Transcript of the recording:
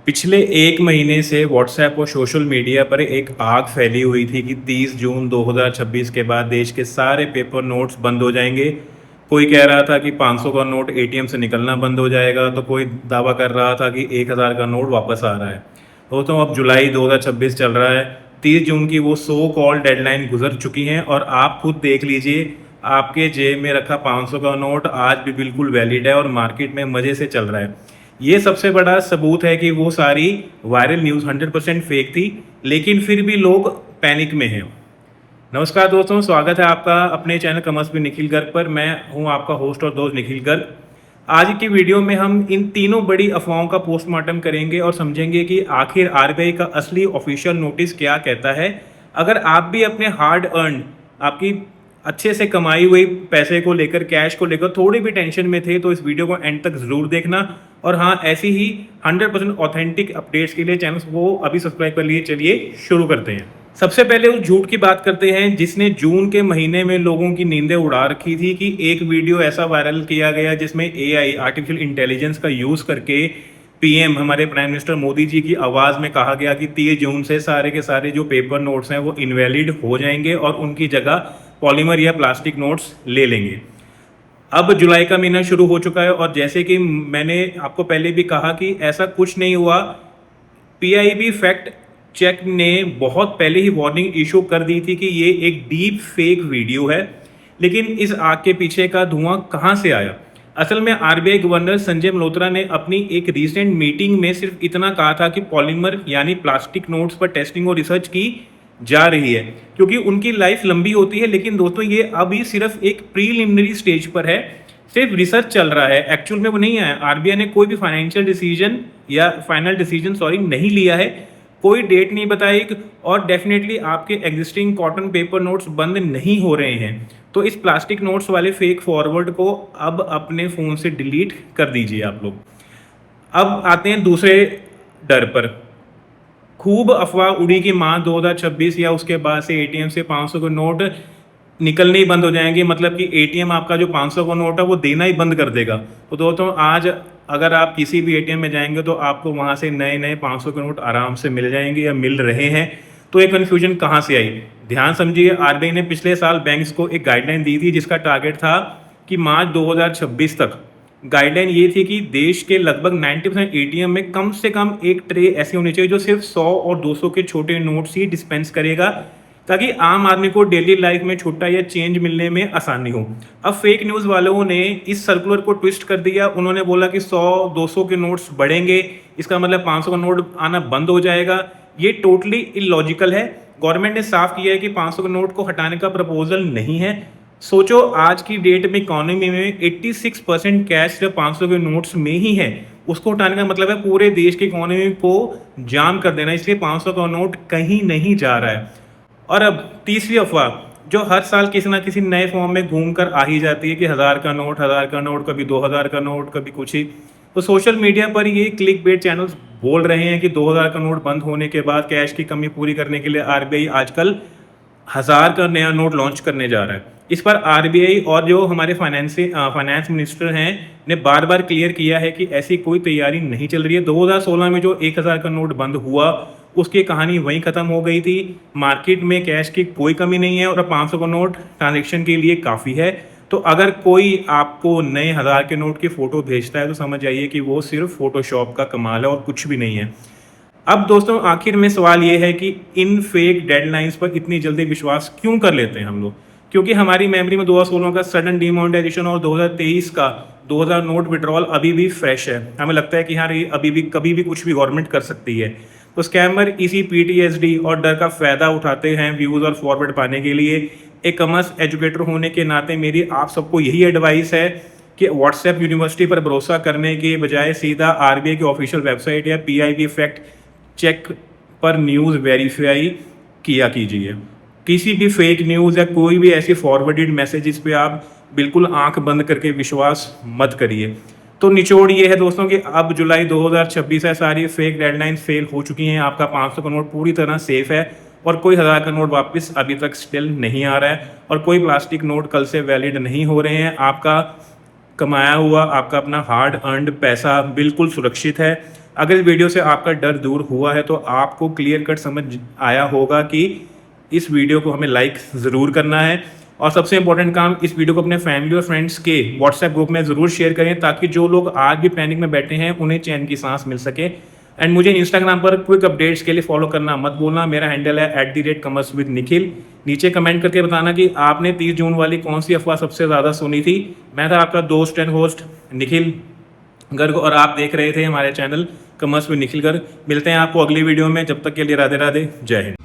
पिछले 1 महीने से व्हाट्सएप और सोशल मीडिया पर एक आग फैली हुई थी कि 30 जून 2026 के बाद देश के सारे पेपर नोट्स बंद हो जाएंगे। कोई कह रहा था कि 500 का नोट एटीएम से निकलना बंद हो जाएगा, तो कोई दावा कर रहा था कि 1000 का नोट वापस आ रहा है। दोस्तों, अब जुलाई 2026 चल रहा है। 30 जून की वो सो कॉल्ड डेडलाइन गुजर चुकी है और आप खुद देख लीजिए, आपके जेब में रखा 500 का नोट आज भी बिल्कुल वैलिड है और मार्केट में मज़े से चल रहा है। ये सबसे बड़ा सबूत है कि वो सारी वायरल न्यूज़ 100% फेक थी, लेकिन फिर भी लोग पैनिक में हैं। नमस्कार दोस्तों, स्वागत है आपका अपने channel commerce with Nikhil Garg पर। मैं हूं आपका होस्ट और दोस्त निखिल गर्ग। आज की वीडियो में हम इन तीनों बड़ी अफवाहों का पोस्टमार्टम करेंगे और समझेंगे कि आखिर आरबीआई का असली ऑफिशियल नोटिस क्या कहता है। अगर आप भी अपने हार्ड अर्न, आपकी अच्छे से कमाई हुई पैसे को लेकर, कैश को लेकर थोड़ी भी टेंशन में थे, तो इस वीडियो को एंड तक ज़रूर देखना। और हाँ, ऐसी ही 100% ऑथेंटिक अपडेट्स के लिए चैनल को अभी सब्सक्राइब कर लिए। चलिए शुरू करते हैं। सबसे पहले उस झूठ की बात करते हैं जिसने जून के महीने में लोगों की नींदें उड़ा रखी थी कि एक वीडियो ऐसा वायरल किया गया जिसमें एआई, आर्टिफिशियल इंटेलिजेंस का यूज़ करके पीएम, हमारे प्राइम मिनिस्टर मोदी जी की आवाज़ में कहा गया कि 30 जून से सारे के सारे जो पेपर नोट्स हैं वो इनवैलिड हो जाएंगे और उनकी जगह पॉलीमर या प्लास्टिक नोट्स ले लेंगे। अब जुलाई का महीना शुरू हो चुका है और जैसे कि मैंने आपको पहले भी कहा कि ऐसा कुछ नहीं हुआ। पीआईबी फैक्ट चेक ने बहुत पहले ही वार्निंग इशू कर दी थी कि ये एक डीप फेक वीडियो है। लेकिन इस आग के पीछे का धुआं कहाँ से आया? असल में आरबीआई गवर्नर संजय मल्होत्रा ने अपनी एक रीसेंट मीटिंग में सिर्फ इतना कहा था कि पॉलीमर यानी प्लास्टिक नोट्स पर टेस्टिंग और रिसर्च की जा रही है, क्योंकि उनकी लाइफ लंबी होती है। लेकिन दोस्तों, ये अभी सिर्फ एक प्रीलिमिनरी स्टेज पर है, सिर्फ रिसर्च चल रहा है, एक्चुअल में वो नहीं है। आरबीआई ने कोई भी फाइनेंशियल डिसीजन या फाइनल डिसीजन नहीं लिया है, कोई डेट नहीं बताई और डेफिनेटली आपके एग्जिस्टिंग कॉटन पेपर नोट्स बंद नहीं हो रहे हैं। तो इस प्लास्टिक नोट्स वाले फेक फॉरवर्ड को अब अपने फ़ोन से डिलीट कर दीजिए आप लोग। अब आते हैं दूसरे डर पर। खूब अफवाह उड़ी कि मार्च 2026 या उसके बाद से एटीएम से 500 के नोट निकलने ही बंद हो जाएंगे, मतलब कि एटीएम आपका जो 500 का नोट है वो देना ही बंद कर देगा। तो दोस्तों, आज अगर आप किसी भी एटीएम में जाएंगे तो आपको वहाँ से नए नए 500 के नोट आराम से मिल जाएंगे या मिल रहे हैं। तो ये कन्फ्यूजन कहाँ से आई? ध्यान समझिए, आरबीआई ने पिछले साल बैंक्स को एक गाइडलाइन दी थी जिसका टारगेट था कि मार्च 2026 तक गाइडलाइन ये थी कि देश के लगभग 90% एटीएम में कम से कम एक ट्रे ऐसी होनी चाहिए जो सिर्फ 100 और 200 के छोटे नोट्स ही डिस्पेंस करेगा, ताकि आम आदमी को डेली लाइफ में छुट्टा या चेंज मिलने में आसानी हो। अब फेक न्यूज़ वालों ने इस सर्कुलर को ट्विस्ट कर दिया। उन्होंने बोला कि 100-200 के नोट्स बढ़ेंगे, इसका मतलब 500 का नोट आना बंद हो जाएगा। ये टोटली इलॉजिकल है। गवर्नमेंट ने साफ किया है कि 500 के नोट को हटाने का प्रपोजल नहीं है। सोचो, आज की डेट में इकोनॉमी में 86% कैश सिर्फ 500 के नोट्स में ही है। उसको हटाने का मतलब है पूरे देश की इकोनॉमी को जाम कर देना। इसलिए 500 का नोट कहीं नहीं जा रहा है। और अब तीसरी अफवाह, जो हर साल किसी ना किसी नए फॉर्म में घूम कर आ ही जाती है कि 1000 का नोट, 1000 का नोट, कभी 2000 का नोट, कभी कुछ ही। तो सोशल मीडिया पर ये क्लिक बेट चैनल्स बोल रहे हैं कि 2000 का नोट बंद होने के बाद कैश की कमी पूरी करने के लिए आरबीआई आजकल 1000 का नया नोट लॉन्च करने जा रहा है। इस पर आरबीआई और जो हमारे फाइनेंस मिनिस्टर हैं ने बार बार क्लियर किया है कि ऐसी कोई तैयारी नहीं चल रही है। 2016 में जो 1000 का नोट बंद हुआ उसकी कहानी वहीं ख़त्म हो गई थी। मार्केट में कैश की कोई कमी नहीं है और 500 का नोट ट्रांजेक्शन के लिए काफ़ी है। तो अगर कोई आपको नए 1000 के नोट की फ़ोटो भेजता है तो समझ जाइए कि वो सिर्फ फोटोशॉप का कमाल है और कुछ भी नहीं है। अब दोस्तों, आखिर में सवाल ये है कि इन फेक डेडलाइंस पर इतनी जल्दी विश्वास क्यों कर लेते हैं हम लोग? क्योंकि हमारी मेमोरी में 2016 का सडन डिमोनेटाइजेशन और 2023 का 2000 नोट विड्रॉल अभी भी फ्रेश है। हमें लगता है कि हाँ, ये अभी भी कभी भी कुछ भी गवर्नमेंट कर सकती है। तो स्कैमर इसी पीटीएसडी और डर का फ़ायदा उठाते हैं व्यूज़ और फॉरवर्ड पाने के लिए। एक कॉमर्स एजुकेटर होने के नाते मेरी आप सबको यही एडवाइस है कि व्हाट्सएप यूनिवर्सिटी पर भरोसा करने के बजाय सीधा आरबीआई की ऑफिशियल वेबसाइट या पीआईबी फैक्ट चेक पर न्यूज़ वेरीफाई किया कीजिए। किसी भी फेक न्यूज़ या कोई भी ऐसी फॉरवर्डेड मैसेजेस पे आप बिल्कुल आंख बंद करके विश्वास मत करिए। तो निचोड़ ये है दोस्तों कि अब जुलाई 2026 है, सारी फेक डेडलाइंस फेल हो चुकी हैं। आपका 500 का नोट पूरी तरह सेफ है और कोई 1000 का नोट वापस अभी तक स्टिल नहीं आ रहा है और कोई प्लास्टिक नोट कल से वैलिड नहीं हो रहे हैं। आपका कमाया हुआ, आपका अपना हार्ड अर्नड पैसा बिल्कुल सुरक्षित है। अगर इस वीडियो से आपका डर दूर हुआ है तो आपको क्लियर कट समझ आया होगा कि इस वीडियो को हमें लाइक ज़रूर करना है, और सबसे इंपॉर्टेंट काम, इस वीडियो को अपने फैमिली और फ्रेंड्स के व्हाट्सएप ग्रुप में ज़रूर शेयर करें ताकि जो लोग आज भी पैनिक में बैठे हैं उन्हें चैन की सांस मिल सके। एंड मुझे इंस्टाग्राम पर क्विक अपडेट्स के लिए फॉलो करना मत भूलना। मेरा हैंडल है @commerce_with_निखिल। नीचे कमेंट करके बताना कि आपने 30 जून वाली कौन सी अफवाह सबसे ज़्यादा सुनी थी। मैं था आपका दोस्त एंड होस्ट निखिल गर्ग, और आप देख रहे थे हमारे channel commerce with Nikhil Garg. मिलते हैं आपको अगली वीडियो में, जब तक के लिए राधे राधे, जय हिंद।